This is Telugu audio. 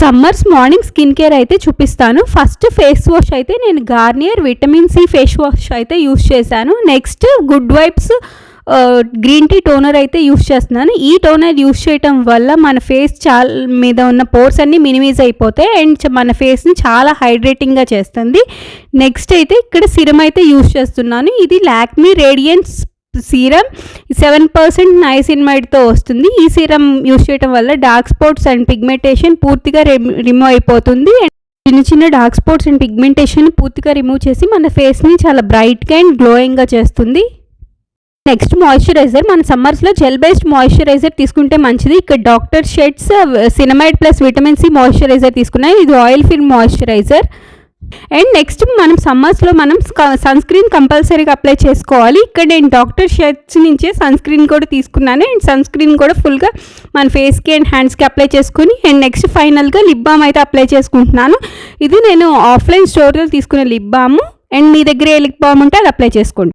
సమ్మర్స్ మార్నింగ్ స్కిన్ కేర్ అయితే చూపిస్తాను. ఫస్ట్ ఫేస్ వాష్ అయితే నేను Garnier vitamin C face wash అయితే యూస్ చేశాను. Next good vibes green tea toner అయితే యూస్ చేస్తున్నాను. ఈ టోనర్ యూస్ చేయటం వల్ల మన ఫేస్ మీద ఉన్న పోర్స్ అన్నీ మినిమైజ్ అయిపోతాయి అండ్ మన ఫేస్ని చాలా హైడ్రేటింగ్గా చేస్తుంది. నెక్స్ట్ అయితే ఇక్కడ సిరం అయితే యూస్ చేస్తున్నాను. ఇది లాక్మీ రేడియన్స్ సీరం 7% నైసిన్మైడ్తో వస్తుంది. ఈ సీరం యూస్ చేయడం వల్ల డార్క్ స్పాట్స్ అండ్ పిగ్మెంటేషన్ పూర్తిగా రిమూవ్ అయిపోతుంది. చిన్న చిన్న డార్క్ స్పాట్స్ అండ్ పిగ్మెంటేషన్ పూర్తిగా రిమూవ్ చేసి మన ఫేస్ని చాలా బ్రైట్గా అండ్ గ్లోయింగ్గా చేస్తుంది. నెక్స్ట్ మాయిశ్చరైజర్, మన సమ్మర్స్లో జెల్ బేస్డ్ మాయిశ్చరైజర్ తీసుకుంటే మంచిది. ఇక్కడ doctor Sheth's niacinamide plus vitamin C moisturiser తీసుకున్నాను. ఇది oil free moisturiser. And next మనం సమ్మర్స్లో సన్ స్క్రీన్ కంపల్సరీగా అప్లై చేసుకోవాలి. ఇక్కడ నేను డాక్టర్ షెడ్స్ నుంచే సన్ స్క్రీన్ కూడా తీసుకున్నాను. అండ్ సన్ స్క్రీన్ కూడా ఫుల్గా మన ఫేస్కి అండ్ హ్యాండ్స్కి అప్లై చేసుకుని అండ్ నెక్స్ట్ ఫైనల్గా లిప్ బామ్ అయితే అప్లై చేసుకుంటున్నాను. ఇది నేను ఆఫ్లైన్ స్టోర్లో తీసుకునే లిప్ బామ్. అండ్ మీ దగ్గర ఏ లిప్ బామ్ ఉంటే అది అప్లై చేసుకోండి.